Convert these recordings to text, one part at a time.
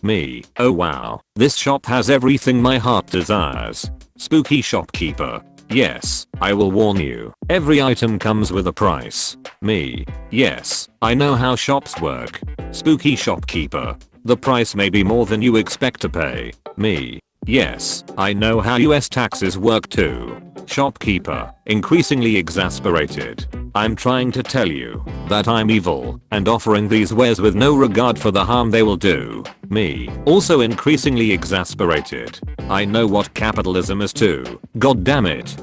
Me. Oh wow. This shop has everything my heart desires. Spooky shopkeeper. Yes, I will warn you. Every item comes with a price. Me. Yes, I know how shops work. Spooky shopkeeper. The price may be more than you expect to pay. Me. Yes, I know how US taxes work too. Shopkeeper. Increasingly exasperated. I'm trying to tell you that I'm evil and offering these wares with no regard for the harm they will do. Me. Also increasingly exasperated. I know what capitalism is too. God damn it.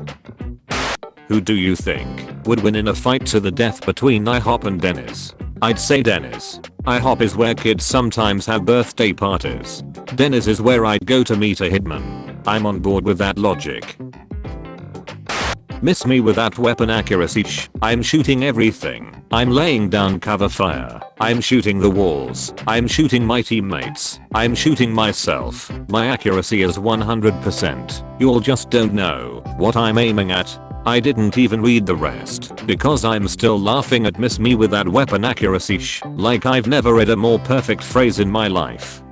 Who do you think would win in a fight to the death between IHOP and Denny's? I'd say Denny's. IHOP is where kids sometimes have birthday parties. Denny's is where I'd go to meet a hitman. I'm on board with that logic. Miss me with that weapon accuracy. I'm shooting everything. I'm laying down cover fire. I'm shooting the walls. I'm shooting my teammates. I'm shooting myself. My accuracy is 100%. You'll just don't know what I'm aiming at. I didn't even read the rest because I'm still laughing at miss me with that weapon accuracy like I've never read a more perfect phrase in my life.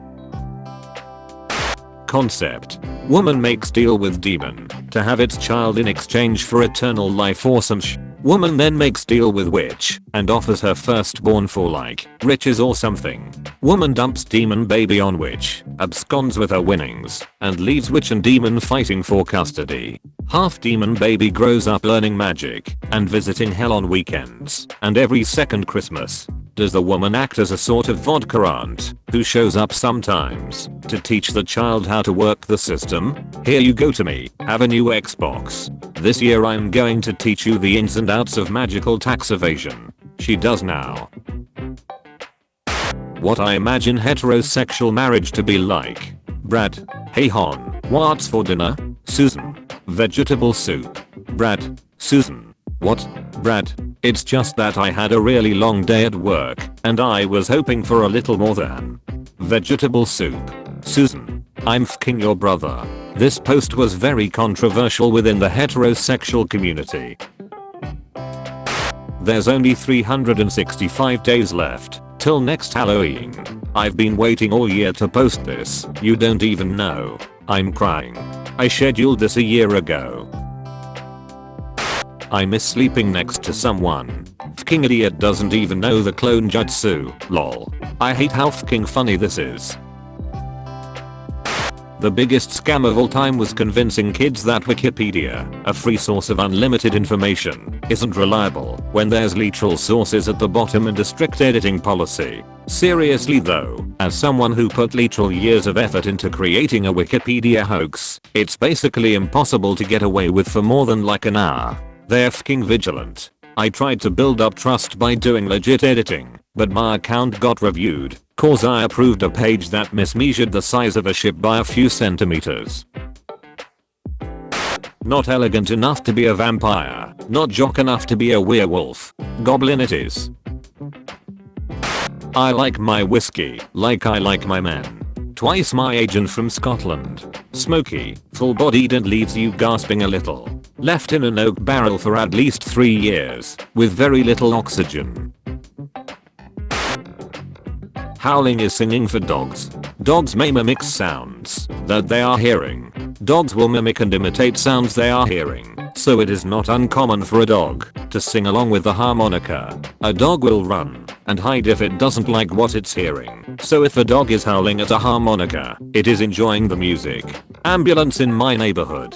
Concept. Woman makes deal with demon to have its child in exchange for eternal life. Awesome. Woman then makes deal with witch and offers her firstborn for like riches or something. Woman dumps demon baby on witch, absconds with her winnings, and leaves witch and demon fighting for custody. Half demon baby grows up learning magic and visiting hell on weekends and every second Christmas. Does the woman act as a sort of vodka aunt who shows up sometimes to teach the child how to work the system? Here you go to me, have a new Xbox. This year I'm going to teach you the ins and outs of magical tax evasion. She does now. What I imagine heterosexual marriage to be like. Brad. Hey hon, what's for dinner? Susan. Vegetable soup. Brad. Susan. What? Brad. It's just that I had a really long day at work and I was hoping for a little more than vegetable soup. Susan. I'm fking your brother. This post was very controversial within the heterosexual community. There's only 365 days left till next Halloween. I've been waiting all year to post this. You don't even know. I'm crying. I scheduled this a year ago. I miss sleeping next to someone. Fking idiot doesn't even know the clone jutsu. Lol. I hate how fking funny this is. The biggest scam of all time was convincing kids that Wikipedia, a free source of unlimited information, isn't reliable when there's literal sources at the bottom and a strict editing policy. Seriously though, as someone who put literal years of effort into creating a Wikipedia hoax, it's basically impossible to get away with for more than like an hour. They're fking vigilant. I tried to build up trust by doing legit editing, but my account got reviewed cause I approved a page that mismeasured the size of a ship by a few centimeters. Not elegant enough to be a vampire, not jock enough to be a werewolf. Goblin it is. I like my whiskey like I like my men. Twice my agent from Scotland. Smoky, full-bodied and leaves you gasping a little. Left in an oak barrel for at least 3 years, with very little oxygen. Howling is singing for dogs. Dogs may mimic sounds that they are hearing. Dogs will mimic and imitate sounds they are hearing, so it is not uncommon for a dog to sing along with the harmonica. A dog will run and hide if it doesn't like what it's hearing. So if a dog is howling at a harmonica, it is enjoying the music. Ambulance in my neighborhood.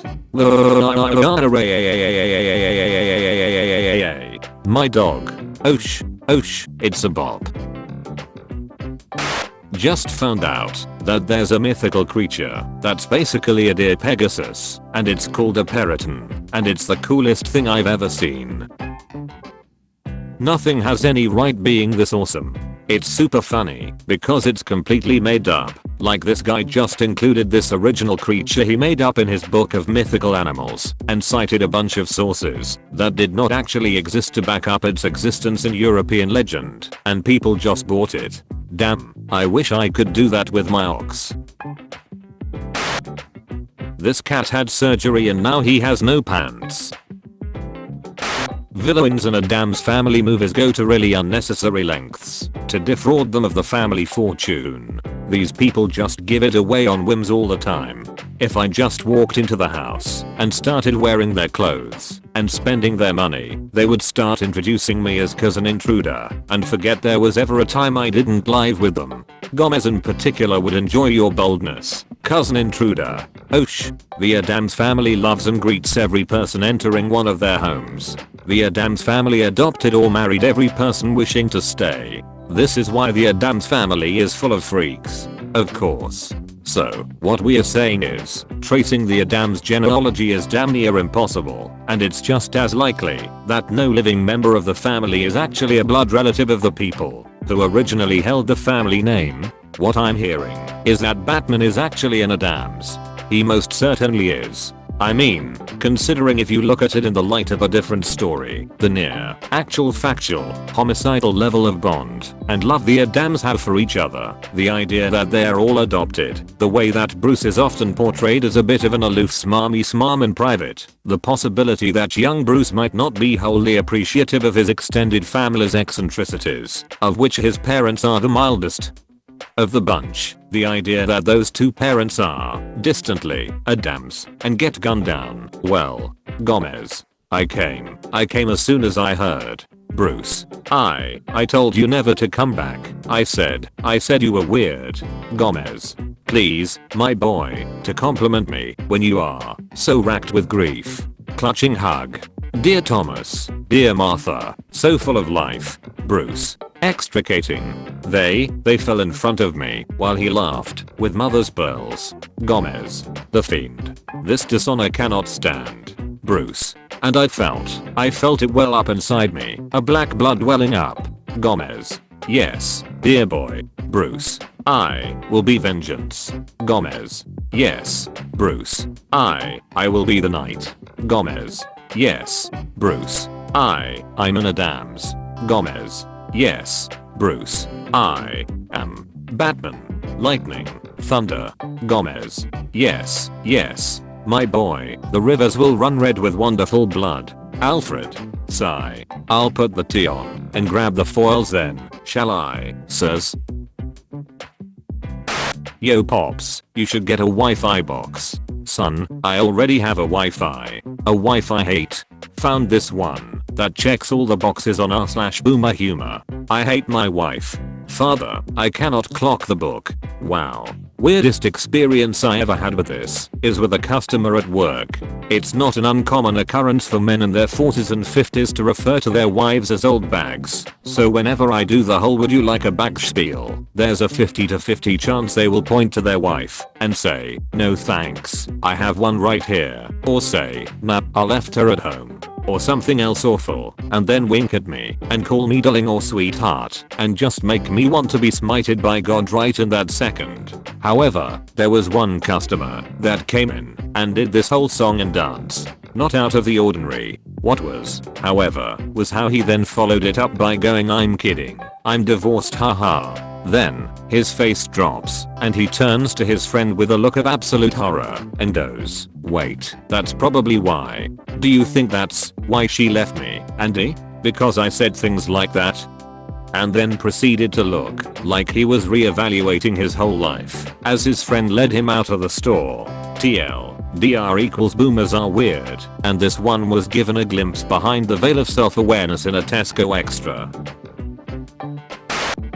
My dog. Osh, osh, it's a bop. Just found out that there's a mythical creature that's basically a deer Pegasus, and it's called a periton, and it's the coolest thing I've ever seen. Nothing has any right being this awesome. It's super funny because it's completely made up, like this guy just included this original creature he made up in his book of mythical animals and cited a bunch of sources that did not actually exist to back up its existence in European legend, and people just bought it. Damn, I wish I could do that with my ox. This cat had surgery and now he has no pants. Villains in Adam's Family movies go to really unnecessary lengths to defraud them of the family fortune. These people just give it away on whims all the time. If I just walked into the house and started wearing their clothes and spending their money, they would start introducing me as cousin intruder and forget there was ever a time I didn't live with them. Gomez in particular would enjoy your boldness, cousin intruder. Oh the Adams family loves and greets every person entering one of their homes. The Adams family adopted or married every person wishing to stay. This is why the Adams family is full of freaks. Of course. So, what we are saying is, tracing the Adams genealogy is damn near impossible, and it's just as likely that no living member of the family is actually a blood relative of the people who originally held the family name. What I'm hearing is that Batman is actually an Adams. He most certainly is. I mean, considering if you look at it in the light of a different story, the near, actual factual, homicidal level of bond and love the Adams have for each other, the idea that they're all adopted, the way that Bruce is often portrayed as a bit of an aloof smarmy smarm in private, the possibility that young Bruce might not be wholly appreciative of his extended family's eccentricities, of which his parents are the mildest of the bunch, the idea that those two parents are, distantly, Adams, and get gunned down. Well, Gomez. I came as soon as I heard. Bruce. I told you never to come back. I said you were weird. Gomez. Please, my boy, to compliment me when you are so racked with grief. Clutching hug. Dear Thomas. Dear Martha. So full of life. Bruce. Extricating. They fell in front of me while he laughed with mother's pearls. Gomez. The fiend. This dishonor cannot stand. Bruce. And I felt it well up inside me, a black blood welling up. Gomez. Yes, dear boy. Bruce. I will be vengeance. Gomez. Yes, Bruce. I will be the night. Gomez. Yes, Bruce. I'm an Adams. Gomez. Yes, Bruce. I am Batman. Lightning. Thunder. Gomez. Yes, my boy. The rivers will run red with wonderful blood. Alfred. Sigh. I'll put the tea on and grab the foils then, shall I, sirs? Yo pops, you should get a Wi-Fi box. Son, I already have a Wi-Fi. A Wi-Fi hate. Found this one that checks all the boxes on r/boomer humor. I hate my wife. Father, I cannot clock the book. Wow. Weirdest experience I ever had with this is with a customer at work. It's not an uncommon occurrence for men in their 40s and 50s to refer to their wives as old bags. So whenever I do the whole would you like a bag spiel, there's a 50-50 chance they will point to their wife and say, no thanks, I have one right here. Or say, nah, I left her at home. Or something else awful, and then wink at me and call me darling or sweetheart and just make me want to be smited by God right in that second. However, there was one customer that came in and did this whole song and dance. Not out of the ordinary. What was, however, was how he then followed it up by going, I'm kidding. I'm divorced, haha. Then, his face drops, and he turns to his friend with a look of absolute horror, and goes, wait, that's probably why. Do you think that's why she left me, Andy? Because I said things like that? And then proceeded to look like he was re-evaluating his whole life as his friend led him out of the store. TLDR equals boomers are weird, and this one was given a glimpse behind the veil of self-awareness in a Tesco Extra.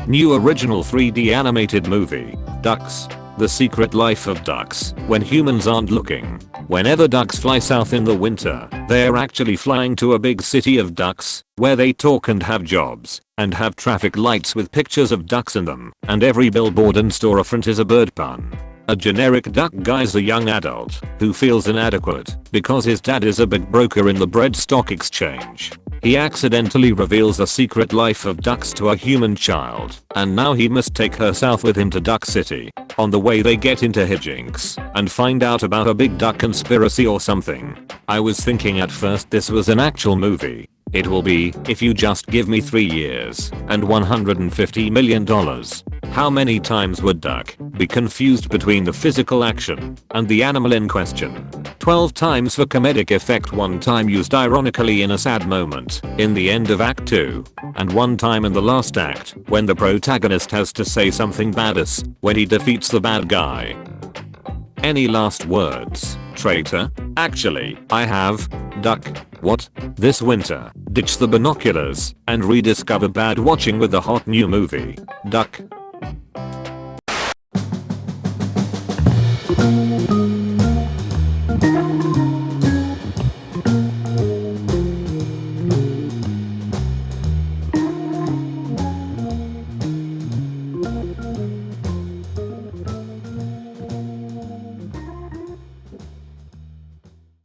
New original 3D animated movie, Ducks. The Secret Life of Ducks when humans aren't looking. Whenever ducks fly south in the winter, they're actually flying to a big city of ducks, where they talk and have jobs, and have traffic lights with pictures of ducks in them, and every billboard and storefront is a bird pun. A generic duck guy's a young adult who feels inadequate because his dad is a big broker in the bread stock exchange. He accidentally reveals the secret life of ducks to a human child, and now he must take her south with him to Duck City. On the way they get into hijinks and find out about a big duck conspiracy or something. I was thinking at first this was an actual movie. It will be, if you just give me 3 years and $150 million. How many times would Duck be confused between the physical action and the animal in question? 12 times for comedic effect, 1 time used ironically in a sad moment in the end of Act 2, and 1 time in the last act when the protagonist has to say something badass when he defeats the bad guy. Any last words, traitor? Actually, I have. Duck. What? This winter, ditch the binoculars and rediscover bad watching with the hot new movie, Duck.